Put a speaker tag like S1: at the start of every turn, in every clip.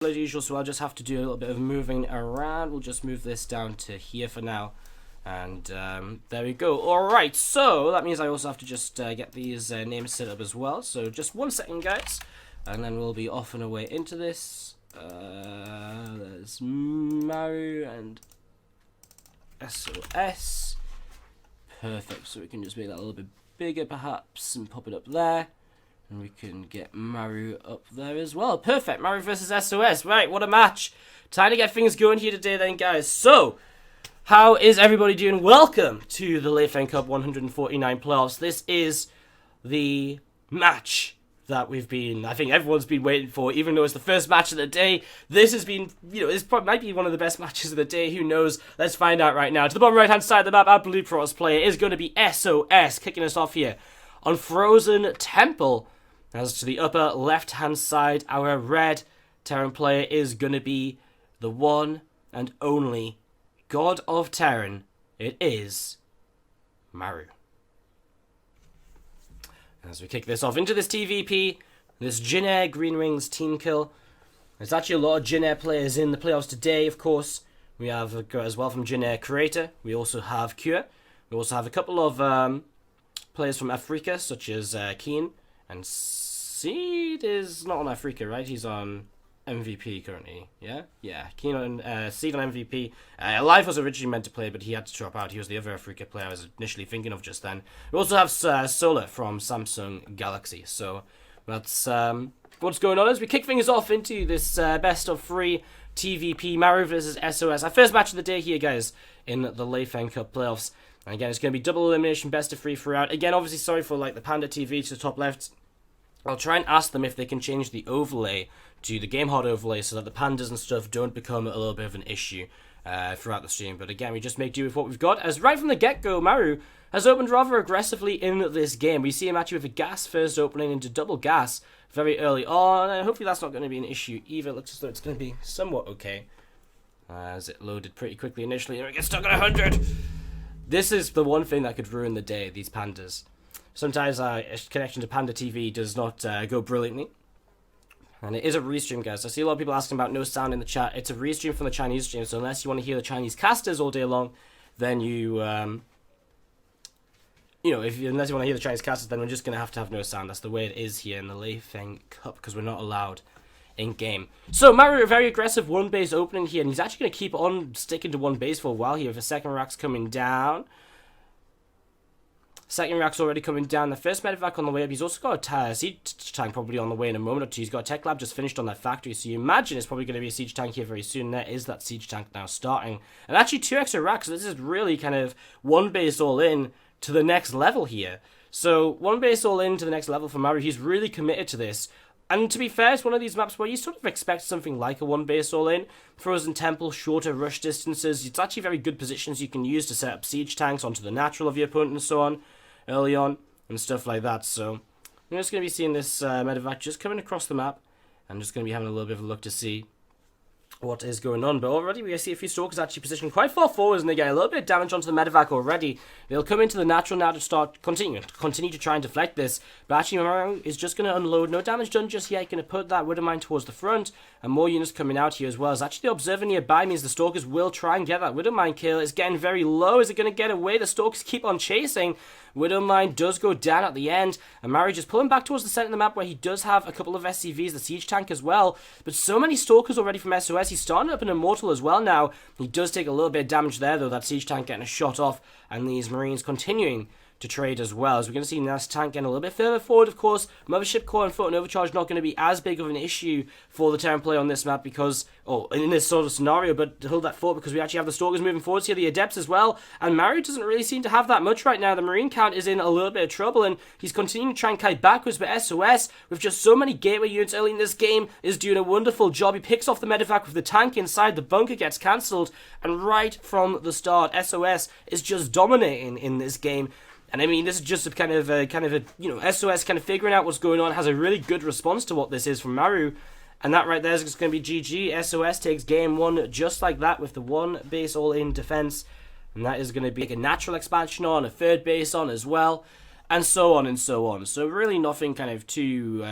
S1: as usual, so I'll just have to do a little bit of moving around. We'll just move this down to here for now. And there we go. Alright, so that means I also have to just get these names set up as well. So just 1 second, guys. And then we'll be off and away into this. There's Maru and SOS. Perfect, so we can just make that a little bit bigger perhaps and pop it up there. And we can get Maru up there as well. Perfect. Maru versus SOS. Right, what a match. Time to get things going here today then, guys. So, how is everybody doing? Welcome to the Leifeng Cup 149 playoffs. This is the match that I think everyone's been waiting for, even though it's the first match of the day. This has been, this might be one of the best matches of the day. Who knows? Let's find out right now. To the bottom right-hand side of the map, our Blue Cross player is going to be SOS, kicking us off here on Frozen Temple. As to the upper left-hand side, our red Terran player is going to be the one and only God of Terran. It is Maru. As we kick this off into this TvP, this Jin Air Green Wings team kill. There's actually a lot of Jin Air players in the playoffs today, of course. We have as well from Jin Air Creator. We also have Cure. We also have a couple of players from Africa, such as Keen. And Seed is not on Africa, right? He's on MVP currently. Yeah? Yeah. Keen on Seed on MVP. Life was originally meant to play, but he had to drop out. He was the other Africa player I was initially thinking of just then. We also have Solar from Samsung Galaxy. So that's what's going on as we kick things off into this best of 3 TvP Maru versus SOS. Our first match of the day here, guys, in the Leifeng Cup playoffs. And again, it's going to be double elimination, best of 3 throughout. Again, obviously, sorry for the Panda TV to the top left. I'll try and ask them if they can change the overlay to the Game Hard overlay so that the pandas and stuff don't become a little bit of an issue throughout the stream. But again, we just make do with what we've got. As right from the get-go, Maru has opened rather aggressively in this game. We see him actually with a gas first opening into double gas very early on. And hopefully that's not going to be an issue either. It looks as though it's going to be somewhat okay. As it loaded pretty quickly initially. And it gets stuck at 100. This is the one thing that could ruin the day, these pandas. Sometimes a connection to Panda TV does not go brilliantly. And it is a restream, guys. I see a lot of people asking about no sound in the chat. It's a restream from the Chinese stream, so unless you want to hear the Chinese casters all day long, then unless you want to hear the Chinese casters, then we're just going to have no sound. That's the way it is here in the Leifeng Cup, because we're not allowed in-game. So, Maru, a very aggressive one-base opening here, and he's actually going to keep on sticking to one base for a while here with the second rack's coming down. Second rack's already coming down. The first medevac on the way up. He's also got a siege tank probably on the way in a moment or two. He's got a tech lab just finished on that factory. So you imagine it's probably going to be a siege tank here very soon. There is that siege tank now starting. And actually 2 extra racks. So this is really kind of one base all in to the next level here. So one base all in to the next level for Maru. He's really committed to this. And to be fair, it's one of these maps where you sort of expect something like a one base all in. Frozen Temple, shorter rush distances. It's actually very good positions you can use to set up siege tanks onto the natural of your opponent and so on. Early on and stuff like that. So I'm just going to be seeing this medevac just coming across the map. I'm just going to be having a little bit of a look to see what is going on. But already we see a few stalkers actually positioned quite far forwards, and they get a little bit of damage onto the medevac already. They'll come into the natural now to start continue to try and deflect this. But actually Maru is just going to unload. No damage done just yet. Going to put that Widow Mine towards the front, and more units coming out here as well. As actually the observer nearby means the stalkers will try and get that Widow Mine kill. It's getting very low. Is it going to get away? The stalkers keep on chasing. Widow Mine does go down at the end, and Maru just pulling back towards the center of the map where he does have a couple of SCVs, the siege tank as well. But so many stalkers already from SOS. He's starting up an immortal as well now. He does take a little bit of damage there though, that siege tank getting a shot off, and these Marines continuing to trade as well. As we're going to see this tank getting a little bit further forward, of course. Mothership Core and Foot and Overcharge not going to be as big of an issue for the Terran player on this map because, in this sort of scenario, but to hold that fort because we actually have the Stalkers moving forwards here, the Adepts as well, and Maru doesn't really seem to have that much right now. The Marine count is in a little bit of trouble, and he's continuing to try and kite backwards, but SOS, with just so many gateway units early in this game, is doing a wonderful job. He picks off the medevac with the tank inside, the bunker gets cancelled, and right from the start, SOS is just dominating in this game. And I mean, this is just a kind of SOS kind of figuring out what's going on, has a really good response to what this is from Maru. And that right there is going to be GG. SOS takes game 1 just like that with the one base all-in defense. And that is going to be like a natural expansion on, a third base on as well. And so on and so on. So really nothing kind of too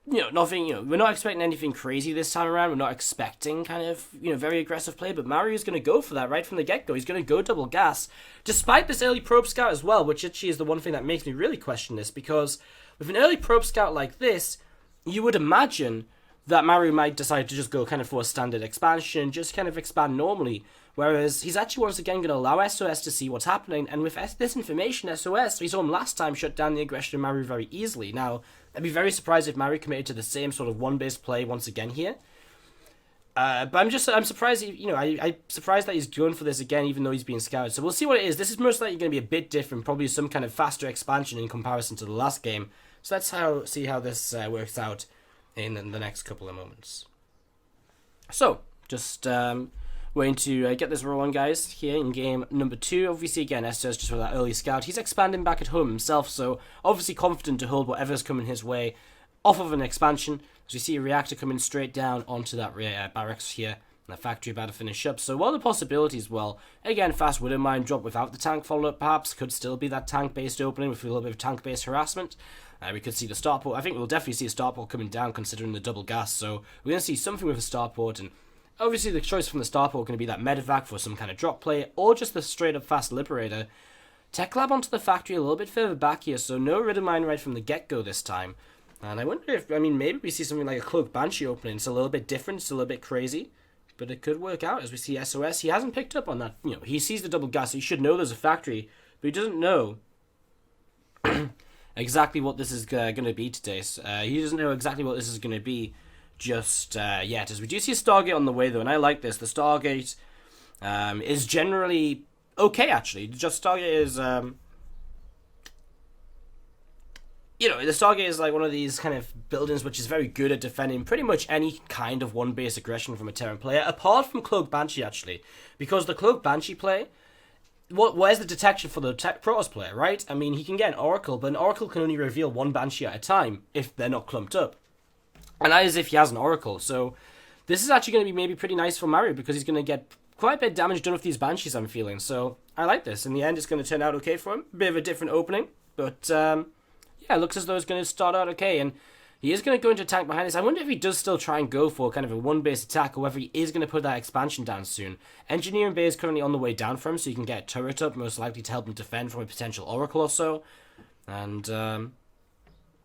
S1: nothing, we're not expecting anything crazy this time around. We're not expecting kind of, very aggressive play, but Maru is going to go for that right from the get-go. He's going to go double gas, despite this early probe scout as well, which actually is the one thing that makes me really question this, because with an early probe scout like this, you would imagine that Maru might decide to just go kind of for a standard expansion, just kind of expand normally, whereas he's actually once again going to allow SOS to see what's happening, and with this information, SOS, we saw him last time shut down the aggression of Maru very easily. Now, I'd be very surprised if Maru committed to the same sort of one-base play once again here. But I'm surprised, I'm surprised that he's going for this again, even though he's being scouted. So we'll see what it is. This is most likely going to be a bit different, probably some kind of faster expansion in comparison to the last game. So let's see how this works out in the next couple of moments. So, just waiting to get this rolling, guys, here in game number 2. Obviously, again, SOS just with that early scout. He's expanding back at home himself, so obviously confident to hold whatever's coming his way off of an expansion. As we see a reactor coming straight down onto that barracks here, and the factory about to finish up. So, what are the possibilities? Well, again, fast wouldn't mind drop without the tank follow-up, perhaps. Could still be that tank-based opening with a little bit of tank-based harassment. We could see the starport. I think we'll definitely see a starport coming down considering the double gas. So we're going to see something with a starport, and obviously the choice from the starport going to be that medevac for some kind of drop play, or just the straight up fast liberator. Tech lab onto the factory a little bit further back here, so no rid of mine right from the get-go this time. And I wonder if, maybe we see something like a cloak banshee opening. It's a little bit different, it's a little bit crazy, but it could work out as we see SOS. He hasn't picked up on that. He sees the double gas, so he should know there's a factory, but he doesn't know exactly what this is going to be today. He doesn't know exactly what this is going to be just yet. As we do see a Stargate on the way, though, and I like this. The Stargate is generally okay, actually. Just Stargate is, the Stargate is like one of these kind of buildings which is very good at defending pretty much any kind of one-base aggression from a Terran player, apart from Cloak Banshee, actually. Because the Cloak Banshee play, where's the detection for the Protoss player, right? He can get an Oracle, but an Oracle can only reveal one Banshee at a time if they're not clumped up. And that is if he has an Oracle. So this is actually going to be maybe pretty nice for Maru, because he's going to get quite a bit of damage done with these Banshees, I'm feeling. So I like this. In the end, it's going to turn out okay for him. A bit of a different opening, but it looks as though it's going to start out okay. And he is going to go into tank behind this. I wonder if he does still try and go for kind of a one-base attack, or whether he is going to put that expansion down soon. Engineering Bay is currently on the way down for him, so you can get a turret up, most likely to help him defend from a potential Oracle or so. And,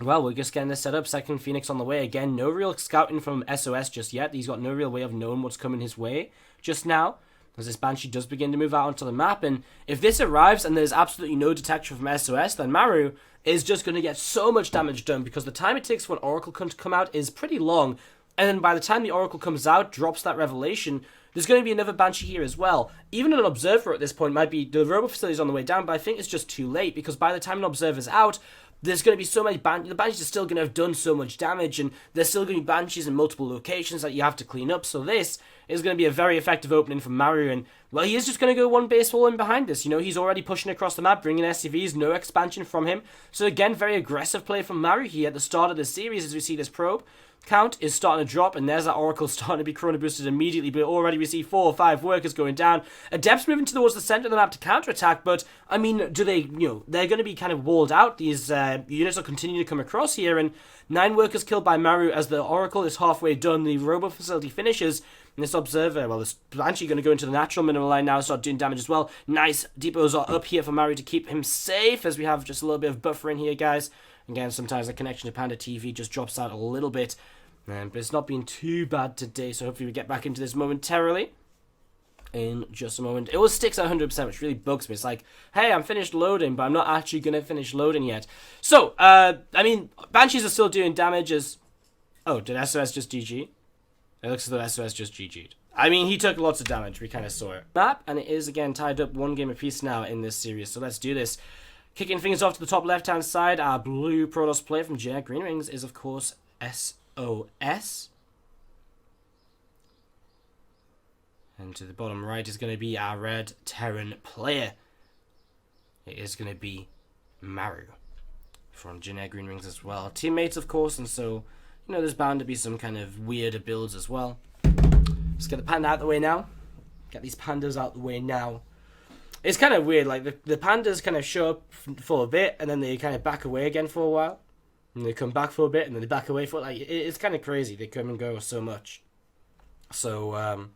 S1: we're just getting this set up. Second Phoenix on the way. Again, no real scouting from SOS just yet. He's got no real way of knowing what's coming his way just now, as this Banshee does begin to move out onto the map. And if this arrives and there's absolutely no detection from SOS, then Maru is just going to get so much damage done, because the time it takes for an Oracle to come out is pretty long. And then by the time the Oracle comes out, drops that revelation, there's going to be another Banshee here as well. Even an Observer at this point might be, the Robo Facility's on the way down, but I think it's just too late, because by the time an Observer's out, there's going to be so many the Banshees are still going to have done so much damage, and there's still going to be Banshees in multiple locations that you have to clean up. So this is going to be a very effective opening for Maru, and well, he is just going to go one base all in behind this. He's already pushing across the map, bringing SCVs, no expansion from him. So again, very aggressive play from Maru here at the start of the series, as we see this probe count is starting to drop, and there's that Oracle starting to be Chrono boosted immediately, but already we see 4 or 5 workers going down. Adepts moving towards the center of the map to counterattack, but do they, they're going to be kind of walled out. These units will continue to come across here, and 9 workers killed by Maru as the Oracle is halfway done. The Robo Facility finishes, and this Observer, this Banshee going to go into the natural mineral line now and start doing damage as well. Nice depots are up here for Maru to keep him safe, as we have just a little bit of buffer in here, guys. Again, sometimes the connection to Panda TV just drops out a little bit, but it's not been too bad today, so hopefully we get back into this momentarily in just a moment. It always sticks at 100%, which really bugs me. It's like, hey, I'm finished loading, but I'm not actually going to finish loading yet. So, Banshees are still doing damage as... Oh, did SOS just GG? It looks as though SOS just GG'd. He took lots of damage. We kind of saw it. Map, and it is, again, tied up 1 game apiece now in this series, so let's do this. Kicking things off to the top left-hand side, our blue Protoss player from Generic Green Rings is, of course, SOS. And to the bottom right is going to be our red Terran player. It is going to be Maru from Generic Green Rings as well. Teammates, of course, and so, there's bound to be some kind of weirder builds as well. Let's get the panda out the way now. Get these pandas out the way now. It's kind of weird, like, the pandas kind of show up for a bit, and then they kind of back away again for a while. And they come back for a bit, and then they back away for like it's kind of crazy. They come and go so much. So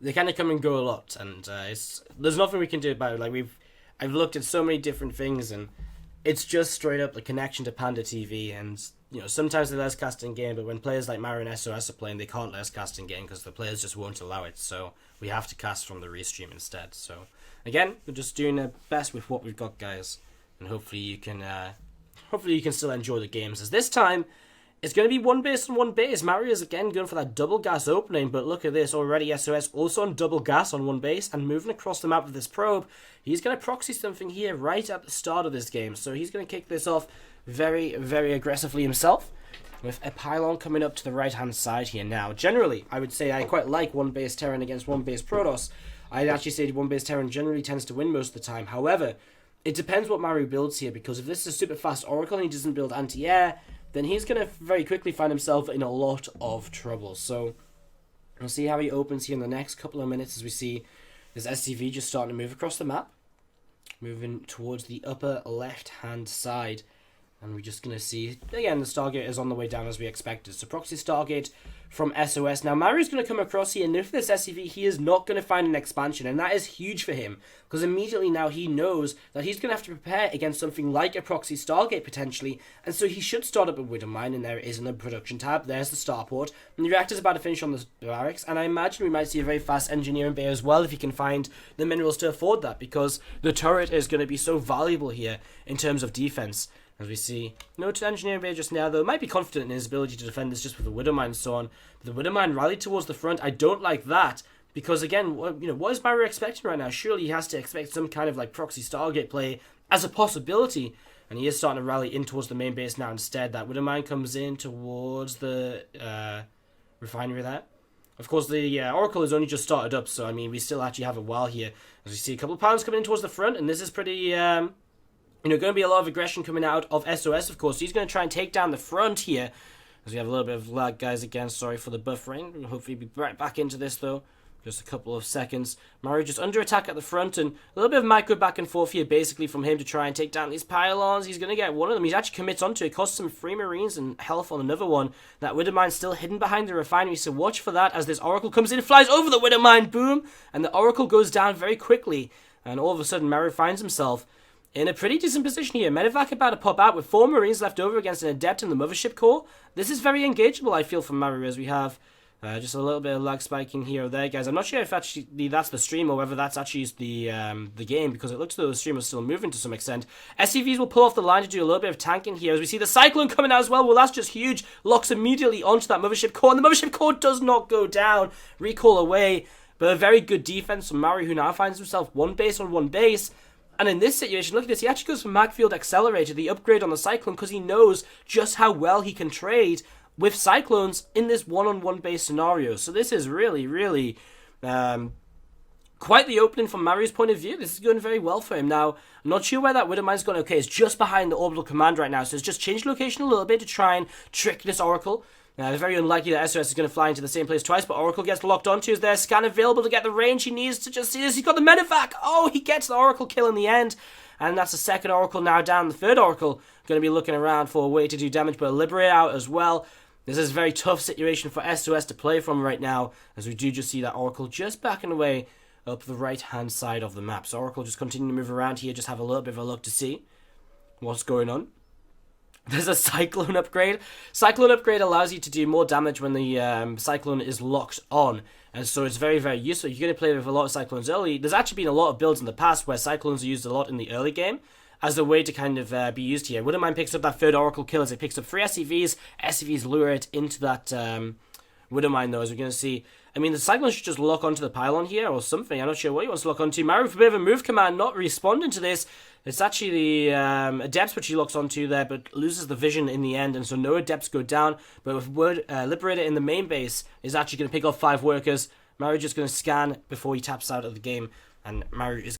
S1: they kind of come and go a lot, and there's nothing we can do about it. Like I've looked at so many different things, and it's just straight up the connection to Panda TV. And sometimes they let us cast in game, but when players like Maru and SOS are playing, they can't let us cast in game because the players just won't allow it. So we have to cast from the restream instead. So again, we're just doing our best with what we've got, guys, and hopefully you can still enjoy the games. As this time, it's going to be one base on one base. Maru is again going for that double gas opening, but look at this already. SOS also on double gas on one base and moving across the map with this probe. He's going to proxy something here right at the start of this game, so he's going to kick this off very, very aggressively himself with a pylon coming up to the right-hand side here. Now, generally, I would say I quite like one base Terran against one base Protoss. I'd actually say one base Terran generally tends to win most of the time. However, it depends what Maru builds here, because if this is a super fast Oracle and he doesn't build anti-air, then he's going to very quickly find himself in a lot of trouble. So we'll see how he opens here in the next couple of minutes as we see this SCV just starting to move across the map, moving towards the upper left-hand side. And we're just going to see, again, the Stargate is on the way down as we expected. So proxy Stargate from SOS. Now, Maru's going to come across here, and if this SCV, he is not going to find an expansion, and that is huge for him, because immediately now he knows that he's going to have to prepare against something like a proxy Stargate, potentially, and so he should start up a Widow Mine, and there it is in the production tab. There's the starport, and the reactor's about to finish on the barracks, and I imagine we might see a very fast engineering bay as well, if he can find the minerals to afford that, because the turret is going to be so valuable here in terms of defense. As we see, no engineering bay just now, though. Might be confident in his ability to defend this just with the Widow Mine and so on. But the Widow Mine rallied towards the front. I don't like that, because again, what is Maru expecting right now? Surely he has to expect some kind of like proxy Stargate play as a possibility. And he is starting to rally in towards the main base now instead. That Widow Mine comes in towards the refinery there. Of course, the Oracle has only just started up, so I mean, we still actually have a while here. As we see a couple of pounds coming in towards the front, and this is pretty... going to be a lot of aggression coming out of SOS, of course. So he's going to try and take down the front here. As we have a little bit of lag, guys, again. Sorry for the buffering. We'll hopefully be right back into this, though. Just a couple of seconds. Maru just under attack at the front, and a little bit of micro back and forth here, basically, from him to try and take down these pylons. He's going to get one of them. He actually commits onto it. Costs him 3 Marines and health on another one. That Widow Mine's still hidden behind the refinery, so watch for that as this Oracle comes in, flies over the Widow Mine, boom! And the Oracle goes down very quickly. And all of a sudden, Maru finds himself in a pretty decent position here. Medevac about to pop out with 4 Marines left over against an Adept in the Mothership core. This is very engageable, I feel, from Maru, as we have just a little bit of lag spiking here or there, guys. I'm not sure if actually that's the stream or whether that's actually the game, because it looks as though the stream is still moving to some extent. SCVs will pull off the line to do a little bit of tanking here, as we see the Cyclone coming out as well. Well, that's just huge. Locks immediately onto that Mothership core, and the Mothership core does not go down. Recall away, but a very good defense from Maru, who now finds himself one base on one base. And in this situation, look at this, he actually goes for Magfield Accelerator, the upgrade on the Cyclone, because he knows just how well he can trade with Cyclones in this one-on-one base scenario. So this is really, really quite the opening from Maru's point of view. This is going very well for him. Now, I'm not sure where that Widow Mine's gone. Okay, it's just behind the orbital command right now, so it's just changed location a little bit to try and trick this Oracle. It's very unlikely that SOS is going to fly into the same place twice, but Oracle gets locked onto. Is there a scan available to get the range he needs to just see this? He's got the Medevac! Oh, he gets the Oracle kill in the end. And that's the second Oracle now down. The third Oracle going to be looking around for a way to do damage, but a Liberate out as well. This is a very tough situation for SOS to play from right now, as we do just see that Oracle just backing away up the right-hand side of the map. So Oracle just continue to move around here, just have a little bit of a look to see what's going on. There's a Cyclone upgrade. Cyclone upgrade allows you to do more damage when the Cyclone is locked on. And so it's very, very useful. You're going to play with a lot of Cyclones early. There's actually been a lot of builds in the past where Cyclones are used a lot in the early game as a way to kind of be used here. Widow Mine picks up that third Oracle kill as it picks up 3 SCVs. SCVs lure it into that Widow Mine, though, as we're going to see. I mean, the Cyclone should just lock onto the pylon here or something. I'm not sure what he wants to lock onto. Maru for a bit of a move command, not responding to this. It's actually the Adepts which he locks onto there, but loses the vision in the end, and so no Adepts go down. But with Liberator in the main base is actually going to pick off 5 workers. Maru just going to scan before he taps out of the game, and Maru is